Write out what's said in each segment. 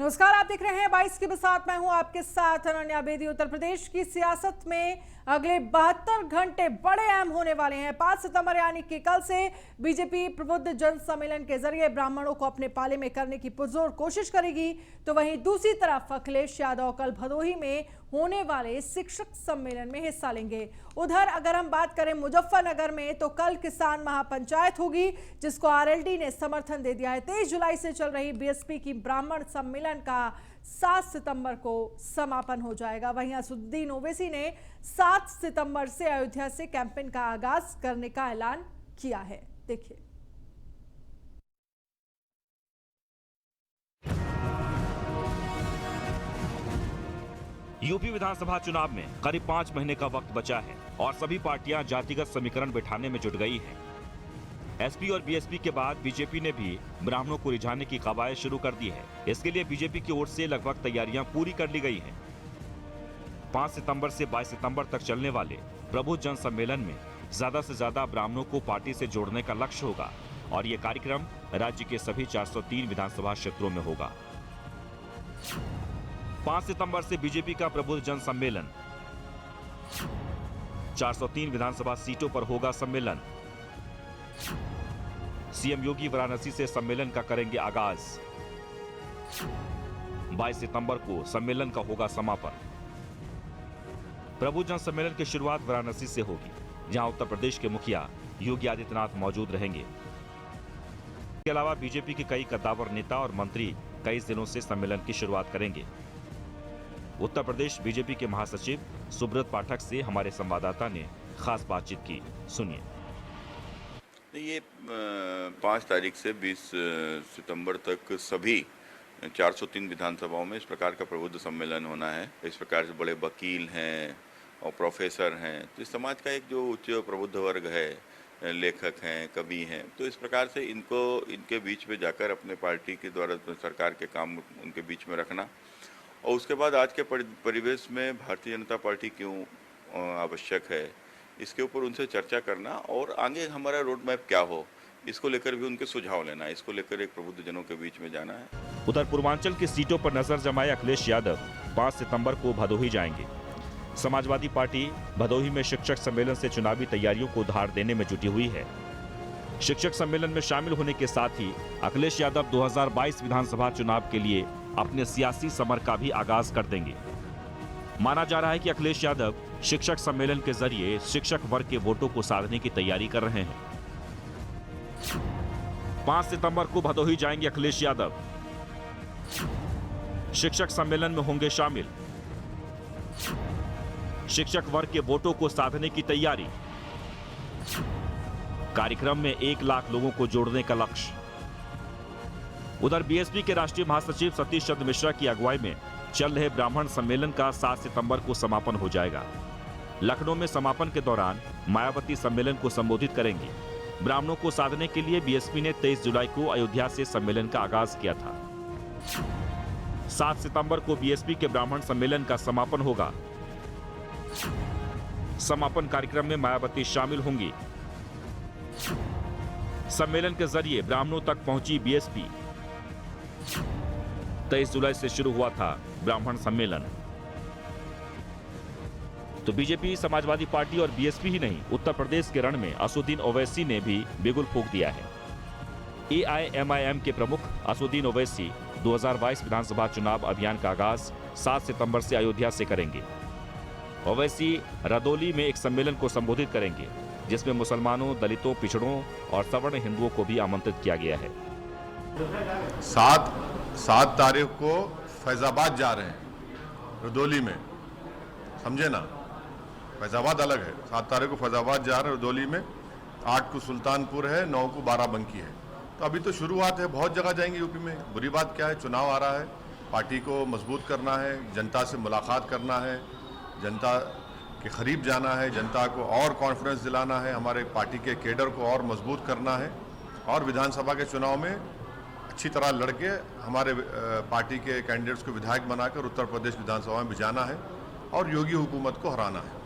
नमस्कार, आप देख रहे हैं 22 के साथ। मैं हूं आपके साथ अनन्या बेदी। उत्तर प्रदेश की सियासत में अगले 72 घंटे बड़े अहम होने वाले हैं। 5 सितंबर यानी कि कल से बीजेपी प्रबुद्ध जन सम्मेलन के जरिए ब्राह्मणों को अपने पाले में करने की पुरजोर कोशिश करेगी, तो वहीं दूसरी तरफ अखिलेश यादव कल भदोही में होने वाले शिक्षक सम्मेलन में हिस्सा लेंगे। उधर अगर हम बात करें मुजफ्फरनगर में, तो कल किसान महापंचायत होगी, जिसको आरएलडी ने समर्थन दे दिया है। 23 जुलाई से चल रही बीएसपी की ब्राह्मण सम्मेलन का 7 सितंबर को समापन हो जाएगा। वहीं असदुद्दीन ओवैसी ने 7 सितंबर से अयोध्या से कैंपेन का आगाज करने का ऐलान किया है। देखिए, यूपी विधानसभा चुनाव में करीब 5 महीने का वक्त बचा है और सभी पार्टियां जातिगत समीकरण बिठाने में जुट गई हैं। एसपी और बीएसपी के बाद बीजेपी ने भी ब्राह्मणों को रिझाने की कवायद शुरू कर दी है। इसके लिए बीजेपी की ओर से लगभग तैयारियां पूरी कर ली गई हैं। 5 सितंबर से 22 सितंबर तक चलने वाले प्रबुद्ध जन सम्मेलन में ज्यादा से ज्यादा ब्राह्मणों को पार्टी से जोड़ने का लक्ष्य होगा और ये कार्यक्रम राज्य के सभी 403 विधानसभा क्षेत्रों में होगा। 5 सितंबर से बीजेपी का प्रबुद्ध जन सम्मेलन, 403 विधानसभा सीटों पर होगा सम्मेलन। सीएम योगी वाराणसी से सम्मेलन का करेंगे आगाज। 22 सितंबर को सम्मेलन का होगा समापन। प्रबुद्ध जन सम्मेलन की शुरुआत वाराणसी से होगी, जहां उत्तर प्रदेश के मुखिया योगी आदित्यनाथ मौजूद रहेंगे। इसके अलावा बीजेपी के कई कद्दावर नेता और मंत्री कई जिलों से सम्मेलन की शुरुआत करेंगे। उत्तर प्रदेश बीजेपी के महासचिव सुब्रत पाठक से हमारे संवाददाता ने खास बातचीत की, सुनिए। ये 5 तारीख से 20 सितंबर तक सभी 403 विधानसभाओं में इस प्रकार का प्रबुद्ध सम्मेलन होना है। इस प्रकार से बड़े वकील हैं और प्रोफेसर हैं, तो इस समाज का एक जो उच्च प्रबुद्ध वर्ग है, लेखक हैं, कवि हैं, तो इस प्रकार से इनके बीच में जाकर अपने पार्टी के द्वारा सरकार के काम उनके बीच में रखना, और उसके बाद आज के परिवेश में भारतीय जनता पार्टी क्यों आवश्यक है, इसके ऊपर उनसे चर्चा करना और आगे हमारा रोड मैप क्या हो, इसको लेकर भी उनके सुझाव लेना, इसको लेकर एक प्रबुद्ध जनों के बीच में जाना है। उधर पूर्वांचल की सीटों पर नजर जमाए अखिलेश यादव 5 सितंबर को भदोही जाएंगे। समाजवादी पार्टी भदोही में शिक्षक सम्मेलन से चुनावी तैयारियों को धार देने में जुटी हुई है। शिक्षक सम्मेलन में शामिल होने के साथ ही अखिलेश यादव 2022 विधानसभा चुनाव के लिए अपने सियासी समर का भी आगाज कर देंगे। माना जा रहा है कि अखिलेश यादव शिक्षक सम्मेलन के जरिए शिक्षक वर्ग के वोटों को साधने की तैयारी कर रहे हैं। 5 सितंबर को भदोही जाएंगे अखिलेश यादव, शिक्षक सम्मेलन में होंगे शामिल। शिक्षक वर्ग के वोटों को साधने की तैयारी, कार्यक्रम में 1 लाख लोगों को जोड़ने का लक्ष्य। उधर बीएसपी के राष्ट्रीय महासचिव सतीश चंद्र मिश्रा की अगुवाई में चल रहे ब्राह्मण सम्मेलन का 7 सितंबर को समापन हो जाएगा। लखनऊ में समापन के दौरान मायावती सम्मेलन को संबोधित करेंगी। ब्राह्मणों को साधने के लिए बीएसपी ने 23 जुलाई को अयोध्या से सम्मेलन का आगाज किया था। 7 सितंबर को बीएसपी के ब्राह्मण सम्मेलन का समापन होगा। समापन कार्यक्रम में मायावती शामिल होंगी। सम्मेलन के जरिए ब्राह्मणों तक पहुंची बीएसपी। 23 जुलाई से शुरू हुआ था ब्राह्मण सम्मेलन। तो बीजेपी, समाजवादी पार्टी और बीएसपी ही नहीं, उत्तर प्रदेश के रण में असदुद्दीन ओवैसी ने भी बिगुल फूंक दिया है। एआईएमआईएम के प्रमुख असदुद्दीन ओवैसी 2022 विधानसभा चुनाव अभियान का आगाज 7 सितंबर से अयोध्या से करेंगे। ओवैसी रदौली में एक सम्मेलन को संबोधित करेंगे, जिसमें मुसलमानों, दलितों, पिछड़ों और सवर्ण हिंदुओं को भी आमंत्रित किया गया है। 7 तारीख को फैजाबाद जा रहे हैं, रदौली में, समझे ना, फैजाबाद अलग है। 7 तारीख को फैजाबाद जा रहे हैं रदौली में, 8 को सुल्तानपुर है, 9 को बाराबंकी है। तो अभी तो शुरुआत है, बहुत जगह जाएंगे यूपी में। बुरी बात क्या है, चुनाव आ रहा है, पार्टी को मजबूत करना है, जनता से मुलाकात करना है, जनता के करीब जाना है, जनता को और कॉन्फिडेंस दिलाना है, हमारे पार्टी के केडर को और मजबूत करना है, और विधानसभा के चुनाव में अच्छी तरह लड़के हमारे पार्टी के कैंडिडेट्स को विधायक बनाकर उत्तर प्रदेश विधानसभा में भिजाना है और योगी हुकूमत को हराना है।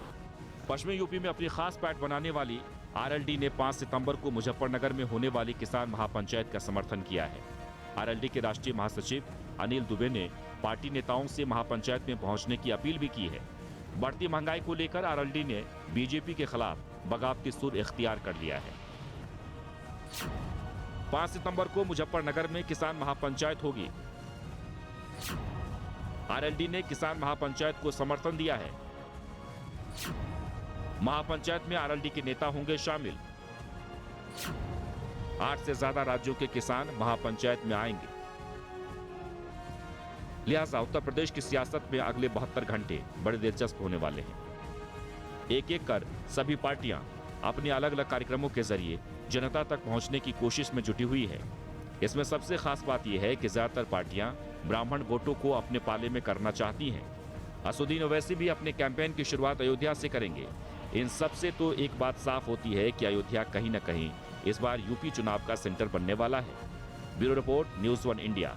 पश्चिमी यूपी में अपनी खास पैठ बनाने वाली आरएलडी ने 5 सितंबर को मुजफ्फरनगर में होने वाली किसान महापंचायत का समर्थन किया है। आरएलडी के राष्ट्रीय महासचिव अनिल दुबे ने पार्टी नेताओं से महापंचायत में पहुंचने की अपील भी की है। बढ़ती महंगाई को लेकर आरएलडी ने बीजेपी के खिलाफ बगावती सुर इख्तियार कर लिया है। 5 सितंबर को मुजफ्फरनगर में किसान महापंचायत होगी। आरएलडी ने किसान महापंचायत को समर्थन दिया है। महापंचायत में आरएलडी के नेता होंगे शामिल। 8 से ज्यादा राज्यों के किसान महापंचायत में आएंगे। लिहाजा उत्तर प्रदेश की सियासत में अगले 72 घंटे बड़े दिलचस्प होने वाले हैं। एक एक कर सभी पार्टियां अपने अलग अलग कार्यक्रमों के जरिए जनता तक पहुंचने की कोशिश में जुटी हुई है। इसमें सबसे खास बात यह है कि ज्यादातर पार्टियां ब्राह्मण वोटों को अपने पाले में करना चाहती हैं। असुद्दीन ओवैसी भी अपने कैंपेन की शुरुआत अयोध्या से करेंगे। इन सब से तो एक बात साफ होती है कि अयोध्या कहीं न कहीं इस बार यूपी चुनाव का सेंटर बनने वाला है। Bureau report, news 1 India.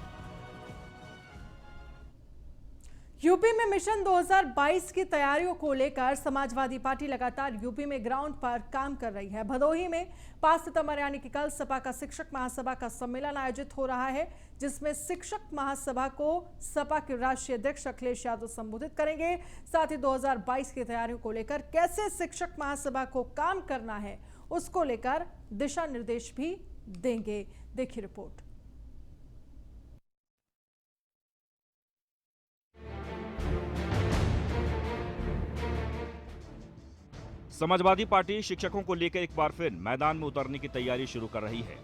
UP में मिशन 2022 की तैयारियों को लेकर समाजवादी पार्टी लगातार यूपी में ग्राउंड पर काम कर रही है। भदोही में 5 सितंबर यानी कि कल सपा का शिक्षक महासभा का सम्मेलन आयोजित हो रहा है, जिसमें शिक्षक महासभा को सपा के राष्ट्रीय अध्यक्ष अखिलेश यादव संबोधित करेंगे। साथ ही 2022 की तैयारियों को लेकर कैसे शिक्षक महासभा को काम करना है उसको लेकर दिशा निर्देश भी देंगे। देखिए रिपोर्ट। समाजवादी पार्टी शिक्षकों को लेकर एक बार फिर मैदान में उतरने की तैयारी शुरू कर रही है।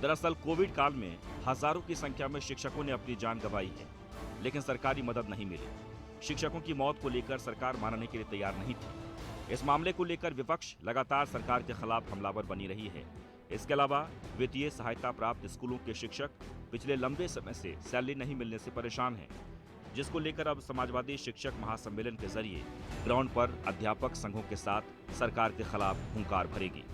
दरअसल कोविड काल में हजारों की संख्या में शिक्षकों ने अपनी जान गंवाई है, लेकिन सरकारी मदद नहीं मिली। शिक्षकों की मौत को लेकर सरकार मानने के लिए तैयार नहीं थी। इस मामले को लेकर विपक्ष लगातार सरकार के खिलाफ हमलावर बनी रही है। इसके अलावा वित्तीय सहायता प्राप्त स्कूलों के शिक्षक पिछले लंबे समय से सैलरी नहीं मिलने से परेशान हैं, जिसको लेकर अब समाजवादी शिक्षक महासम्मेलन के जरिए ग्राउंड पर अध्यापक संघों के साथ सरकार के खिलाफ हुंकार भरेगी।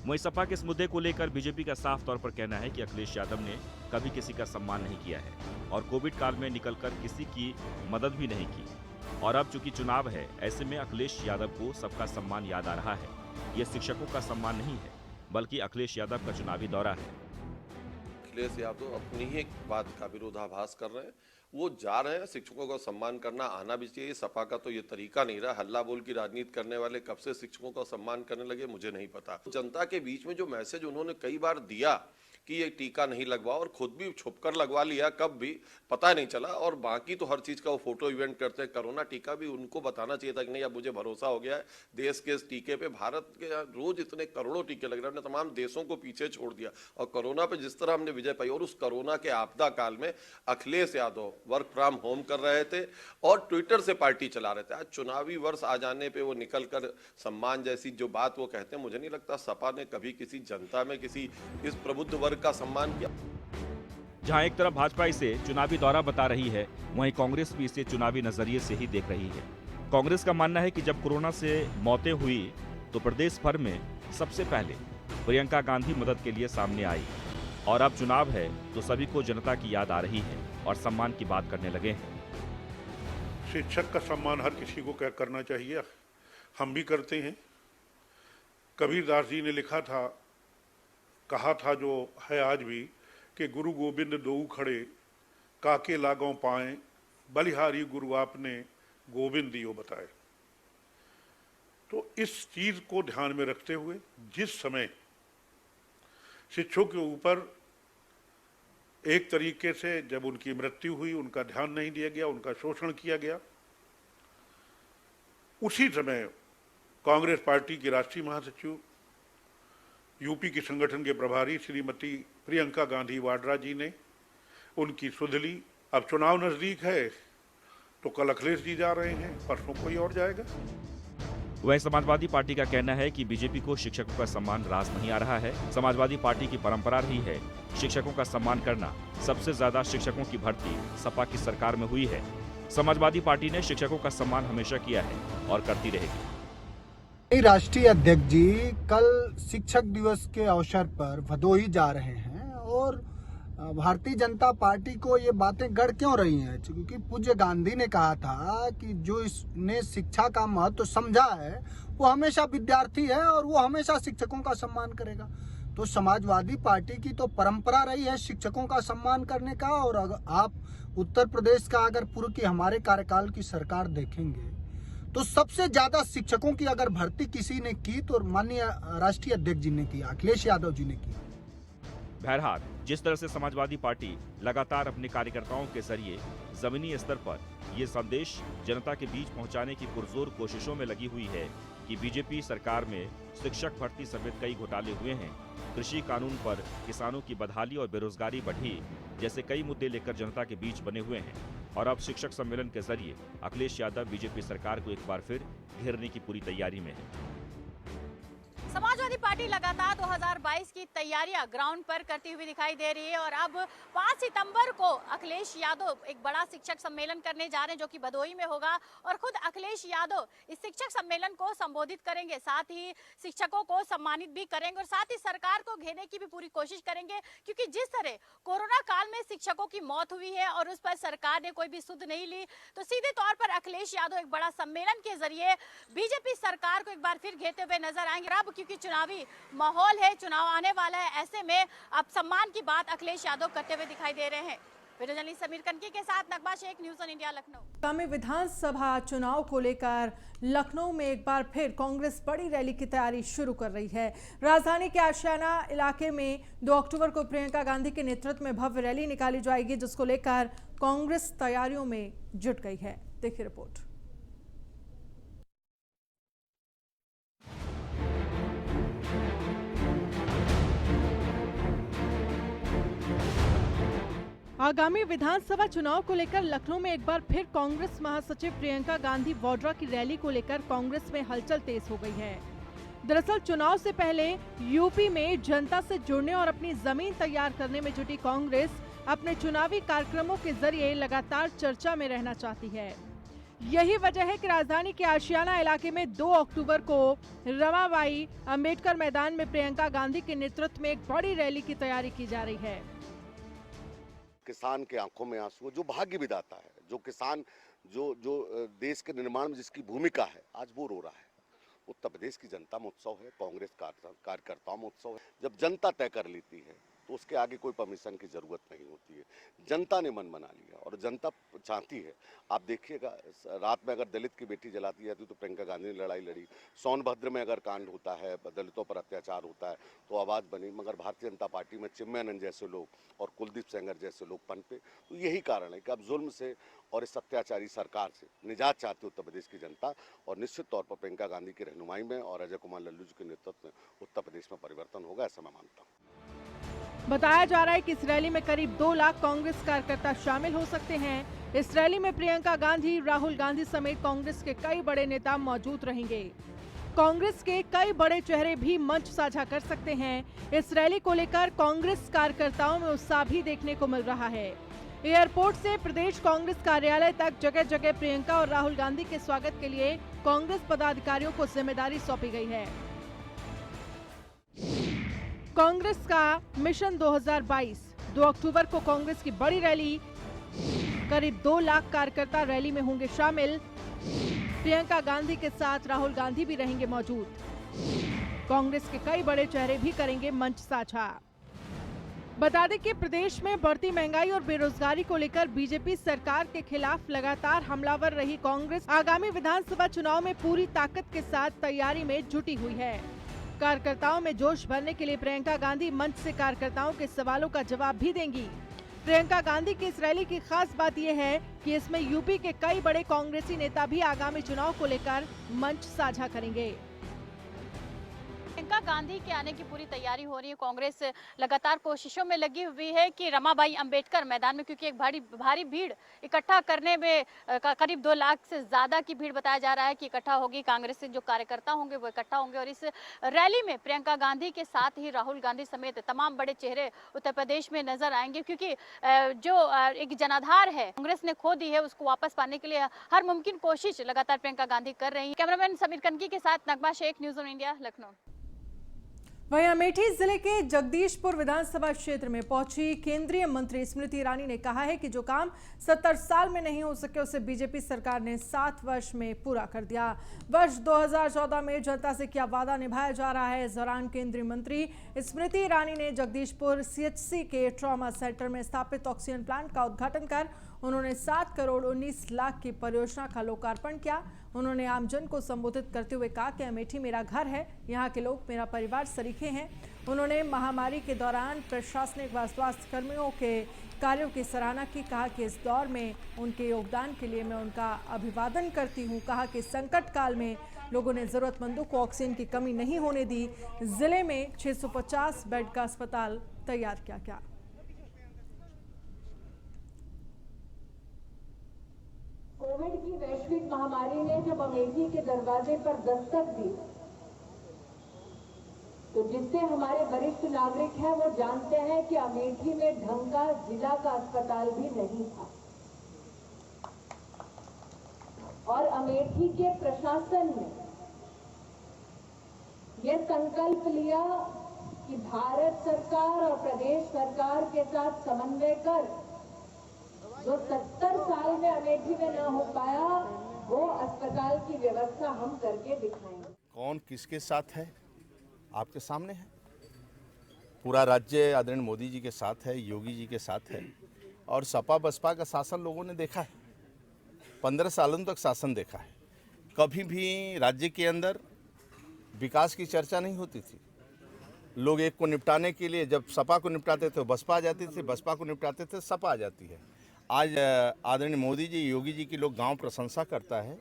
वहीं सपा के इस मुद्दे को लेकर बीजेपी का साफ तौर पर कहना है कि अखिलेश यादव ने कभी किसी का सम्मान नहीं किया है और कोविड काल में निकलकर किसी की मदद भी नहीं की। और अब चूंकि चुनाव है, ऐसे में अखिलेश यादव को सबका सम्मान याद आ रहा है। यह शिक्षकों का सम्मान नहीं है, बल्कि अखिलेश यादव का चुनावी दौरा है। अखिलेश यादव अपनी ही बात का विरोधाभास कर रहे हैं। वो जा रहे हैं, शिक्षकों का सम्मान करना आना भी चाहिए। सपा का तो ये तरीका नहीं रहा। हल्ला बोल की राजनीति करने वाले कब से शिक्षकों का सम्मान करने लगे मुझे नहीं पता। जनता के बीच में जो मैसेज उन्होंने कई बार दिया कि ये टीका नहीं लगवाओ, और खुद भी छुपकर लगवा लिया, कब भी पता नहीं चला। और बाकी तो हर चीज का वो फोटो इवेंट करते हैं। कोरोना टीका भी उनको बताना चाहिए था कि नहीं अब मुझे भरोसा हो गया है देश के इस टीके पे। भारत के रोज इतने करोड़ों टीके लग रहे हैं, हमने तमाम देशों को पीछे छोड़ दिया। और कोरोना पे जिस तरह हमने विजय पाई, और उस कोरोना के आपदा काल में Akhilesh Yadav work from home कर रहे थे और ट्विटर से पार्टी चला रहे थे। आज चुनावी वर्ष आ जाने पर वो निकल कर सम्मान जैसी जो बात वो कहते हैं, मुझे नहीं लगता सपा ने कभी किसी जनता में किसी इस प्रबुद्ध वर्ग का सम्मान किया। जहां एक तरफ भाजपा इसे चुनावी दौरा बता रही है, वहीं कांग्रेस भी इसे चुनावी नजरिए से ही देख रही है। कांग्रेस का मानना है कि जब कोरोना से मौतें हुई तो प्रदेश भर में सबसे पहले प्रियंका गांधी मदद के लिए सामने आई, और अब चुनाव है तो सभी को जनता की याद आ रही है और सम्मान की बात करने लगे हैं। शिक्षक का सम्मान हर किसी को करना चाहिए, हम भी करते हैं। कबीरदास जी ने लिखा था, कहा था, जो है आज भी, कि गुरु गोविंद दोऊ खड़े काके लागों पाए, बलिहारी गुरु आपने गोविंद दियो बताए। तो इस चीज को ध्यान में रखते हुए जिस समय शिक्षकों के ऊपर एक तरीके से जब उनकी मृत्यु हुई, उनका ध्यान नहीं दिया गया, उनका शोषण किया गया, उसी समय कांग्रेस पार्टी की राष्ट्रीय महासचिव, यूपी के संगठन के प्रभारी श्रीमती प्रियंका गांधी वाड्रा जी ने उनकी सुध ली। अब चुनाव नजदीक है तो कल अखिलेश जी जा रहे हैं, परसों कोई और जाएगा। वह समाजवादी पार्टी का कहना है कि बीजेपी को शिक्षकों का सम्मान रास नहीं आ रहा है। समाजवादी पार्टी की परंपरा रही है शिक्षकों का सम्मान करना। सबसे ज्यादा शिक्षकों की भर्ती सपा की सरकार में हुई है। समाजवादी पार्टी ने शिक्षकों का सम्मान हमेशा किया है और करती रहेगी। राष्ट्रीय अध्यक्ष जी कल शिक्षक दिवस के अवसर पर भदोही जा रहे हैं, और भारतीय जनता पार्टी को ये बातें गढ़ क्यों रही हैं? क्योंकि पूज्य गांधी ने कहा था कि जो इसने शिक्षा का महत्व समझा है वो हमेशा विद्यार्थी है और वो हमेशा शिक्षकों का सम्मान करेगा। तो समाजवादी पार्टी की तो परंपरा रही है शिक्षकों का सम्मान करने का। और अगर आप उत्तर प्रदेश का अगर पूर्व की हमारे कार्यकाल की सरकार देखेंगे तो सबसे ज्यादा शिक्षकों की अगर भर्ती किसी ने की तो माननीय राष्ट्रीय अध्यक्ष जी ने की, अखिलेश यादव जी ने की। बहरहाल जिस तरह से समाजवादी पार्टी लगातार अपने कार्यकर्ताओं के जरिए जमीनी स्तर पर ये संदेश जनता के बीच पहुंचाने की पुरजोर कोशिशों में लगी हुई है कि बीजेपी सरकार में शिक्षक भर्ती समेत कई घोटाले हुए हैं, कृषि कानून पर किसानों की बदहाली और बेरोजगारी बढ़ी जैसे कई मुद्दे लेकर जनता के बीच बने हुए हैं। और अब शिक्षक सम्मेलन के जरिए अखिलेश यादव बीजेपी सरकार को एक बार फिर घेरने की पूरी तैयारी में है। समाजवादी पार्टी लगातार 2022 की तैयारियां ग्राउंड पर करती हुई दिखाई दे रही है और अब 5 सितंबर को अखिलेश यादव एक बड़ा शिक्षक सम्मेलन करने जा रहे हैं जो कि भदोही में होगा और खुद अखिलेश यादव इस शिक्षक सम्मेलन को संबोधित करेंगे, साथ ही शिक्षकों को सम्मानित भी करेंगे और साथ ही सरकार को घेरने की भी पूरी कोशिश करेंगे, क्योंकि जिस तरह कोरोना काल में शिक्षकों की मौत हुई है और उस पर सरकार ने कोई भी सुध नहीं ली, तो सीधे तौर पर अखिलेश यादव एक बड़ा सम्मेलन के जरिए बीजेपी सरकार को एक बार फिर घेरते हुए नजर आएंगे। अब क्योंकि चुनावी माहौल है, चुनाव आने वाला है, ऐसे में अब सम्मान की बात अखिलेश यादव करते हुए दिखाई दे रहे हैं। वीडियो जर्नलिस्ट समीर कनकी के साथ Nagma Shaikh, news on India, Lucknow. आगामी विधानसभा चुनाव को लेकर लखनऊ में एक बार फिर कांग्रेस बड़ी रैली की तैयारी शुरू कर रही है। राजधानी के आशियाना इलाके में 2 अक्टूबर को प्रियंका गांधी के नेतृत्व में भव्य रैली निकाली जाएगी, जिसको लेकर कांग्रेस तैयारियों में जुट गई है। देखिए रिपोर्ट। आगामी विधानसभा चुनाव को लेकर लखनऊ में एक बार फिर कांग्रेस महासचिव प्रियंका गांधी वाड्रा की रैली को लेकर कांग्रेस में हलचल तेज हो गई है। दरअसल चुनाव से पहले यूपी में जनता से जुड़ने और अपनी जमीन तैयार करने में जुटी कांग्रेस अपने चुनावी कार्यक्रमों के जरिए लगातार चर्चा में रहना चाहती है। यही वजह है कि राजधानी के आशियाना इलाके में 2 अक्टूबर को रमाबाई अंबेडकर मैदान में प्रियंका गांधी के नेतृत्व में एक बड़ी रैली की तैयारी की जा रही है। किसान के आंखों में आंसू, जो भाग्य विधाता है, जो किसान जो देश के निर्माण में जिसकी भूमिका है, आज वो रो रहा है। उत्तर प्रदेश की जनता में उत्सव है, कांग्रेस कार्यकर्ताओं में उत्सव है। जब जनता तय कर लेती है तो उसके आगे कोई परमिशन की जरूरत नहीं होती है। जनता ने मन बना लिया और जनता चाहती है। आप देखिएगा, रात में अगर दलित की बेटी जलाती जाती तो प्रियंका गांधी ने लड़ाई लड़ी। सोनभद्र में अगर कांड होता है, दलितों पर अत्याचार होता है तो आवाज़ बनी, मगर भारतीय जनता पार्टी में चिन्मयानंद जैसे लोग और कुलदीप सेंगर जैसे लोग पनपे। तो यही कारण है कि अब जुल्म से और इस अत्याचारी सरकार से निजात चाहती उत्तर प्रदेश की जनता, और निश्चित तौर पर प्रियंका गांधी की रहनुमाई में और अजय कुमार लल्लू जी के नेतृत्व में उत्तर प्रदेश में परिवर्तन होगा, ऐसा मैं मानता हूँ। बताया जा रहा है कि इस रैली में करीब 2 लाख कांग्रेस कार्यकर्ता शामिल हो सकते हैं। इस रैली में प्रियंका गांधी, राहुल गांधी समेत कांग्रेस के कई बड़े नेता मौजूद रहेंगे। कांग्रेस के कई बड़े चेहरे भी मंच साझा कर सकते हैं। इस रैली को लेकर कांग्रेस कार्यकर्ताओं में उत्साह भी देखने को मिल रहा है। एयरपोर्ट से प्रदेश कांग्रेस कार्यालय तक जगह जगह प्रियंका और राहुल गांधी के स्वागत के लिए कांग्रेस पदाधिकारियों को जिम्मेदारी सौंपी गई है। कांग्रेस का मिशन 2022, 2 अक्टूबर को कांग्रेस की बड़ी रैली, करीब 2 लाख कार्यकर्ता रैली में होंगे शामिल। प्रियंका गांधी के साथ राहुल गांधी भी रहेंगे मौजूद। कांग्रेस के कई बड़े चेहरे भी करेंगे मंच साझा। बता दें कि प्रदेश में बढ़ती महंगाई और बेरोजगारी को लेकर बीजेपी सरकार के खिलाफ लगातार हमलावर रही कांग्रेस आगामी विधानसभा चुनाव में पूरी ताकत के साथ तैयारी में जुटी हुई है। कार्यकर्ताओं में जोश भरने के लिए प्रियंका गांधी मंच से कार्यकर्ताओं के सवालों का जवाब भी देंगी। प्रियंका गांधी की इस रैली की खास बात यह है कि इसमें यूपी के कई बड़े कांग्रेसी नेता भी आगामी चुनाव को लेकर मंच साझा करेंगे। प्रियंका गांधी के आने की पूरी तैयारी हो रही है। कांग्रेस लगातार कोशिशों में लगी हुई है कि रमाबाई अंबेडकर मैदान में, क्योंकि एक भारी भीड़ इकट्ठा करने में करीब 2 लाख से ज्यादा की भीड़ बताया जा रहा है कि इकट्ठा होगी। कांग्रेस से जो कार्यकर्ता होंगे वो इकट्ठा होंगे और इस रैली में प्रियंका गांधी के साथ ही राहुल गांधी समेत तमाम बड़े चेहरे उत्तर प्रदेश में नजर आएंगे, क्योंकि जो एक जनाधार है कांग्रेस ने खो दी है, उसको वापस पाने के लिए हर मुमकिन कोशिश लगातार प्रियंका गांधी कर रही है। कैमरामैन समीर कनकी के साथ Nagma Shaikh, news on India, Lucknow. वहीं अमेठी जिले के जगदीशपुर विधानसभा क्षेत्र में पहुंची केंद्रीय मंत्री स्मृति ईरानी ने कहा है कि जो काम 70 साल में नहीं हो सके उसे बीजेपी सरकार ने 7 वर्ष में पूरा कर दिया। वर्ष 2014 में जनता से क्या वादा निभाया जा रहा है। इस दौरान केंद्रीय मंत्री स्मृति ईरानी ने जगदीशपुर सीएचसी के ट्रॉमा सेंटर में स्थापित ऑक्सीजन प्लांट का उद्घाटन कर उन्होंने 7 करोड़ 19 लाख की परियोजना का लोकार्पण किया। उन्होंने आमजन को संबोधित करते हुए कहा कि अमेठी मेरा घर है, यहाँ के लोग मेरा परिवार सरीखे हैं। उन्होंने महामारी के दौरान प्रशासनिक व स्वास्थ्य कर्मियों के कार्यों की सराहना की। कहा कि इस दौर में उनके योगदान के लिए मैं उनका अभिवादन करती हूँ। कहा कि संकट काल में लोगों ने जरूरतमंदों को ऑक्सीजन की कमी नहीं होने दी। जिले में 650 बेड का अस्पताल तैयार किया गया। कोविड की वैश्विक महामारी ने जब अमेठी के दरवाजे पर दस्तक दी तो जिससे हमारे वरिष्ठ नागरिक हैं वो जानते हैं कि अमेठी में ढंग का जिला का अस्पताल भी नहीं था और अमेठी के प्रशासन ने यह संकल्प लिया कि भारत सरकार और प्रदेश सरकार के साथ समन्वय कर जो 70 साल में अमेठी में न हो पाया वो अस्पताल की व्यवस्था हम करके दिखाएंगे। कौन किसके साथ है आपके सामने है। पूरा राज्य आदरणीय मोदी जी के साथ है, योगी जी के साथ है और सपा बसपा का शासन लोगों ने देखा है। 15 सालों तक शासन देखा है। कभी भी राज्य के अंदर विकास की चर्चा नहीं होती थी। लोग एक को निपटाने के लिए जब सपा को निपटाते थे बसपा आ जाती थी, बसपा को निपटाते थे सपा आ जाती है। आज आदरणीय मोदी जी योगी जी की लोग गांव प्रशंसा करता है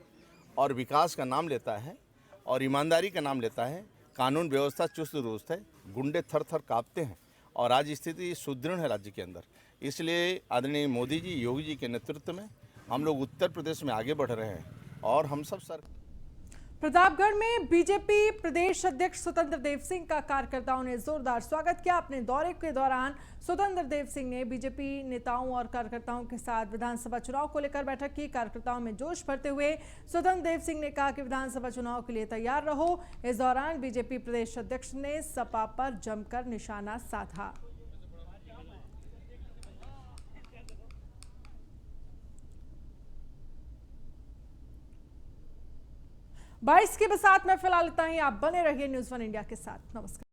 और विकास का नाम लेता है और ईमानदारी का नाम लेता है। कानून व्यवस्था चुस्त दुरुस्त है, गुंडे थर थर कांपते हैं और आज स्थिति सुदृढ़ है राज्य के अंदर। इसलिए आदरणीय मोदी जी योगी जी के नेतृत्व में हम लोग उत्तर प्रदेश में आगे बढ़ रहे हैं और हम सब सर प्रतापगढ़ में बीजेपी प्रदेश अध्यक्ष स्वतंत्र देव सिंह का कार्यकर्ताओं ने जोरदार स्वागत किया। अपने दौरे के दौरान स्वतंत्र देव सिंह ने बीजेपी नेताओं और कार्यकर्ताओं के साथ विधानसभा चुनाव को लेकर बैठक की। कार्यकर्ताओं में जोश भरते हुए स्वतंत्र देव सिंह ने कहा कि विधानसभा चुनाव के लिए तैयार रहो। इस दौरान बीजेपी प्रदेश अध्यक्ष ने सपा पर जमकर निशाना साधा। 22 की बसात में फिलहाल इतना ही। आप बने रहिए न्यूज़ 1 इंडिया के साथ। नमस्कार।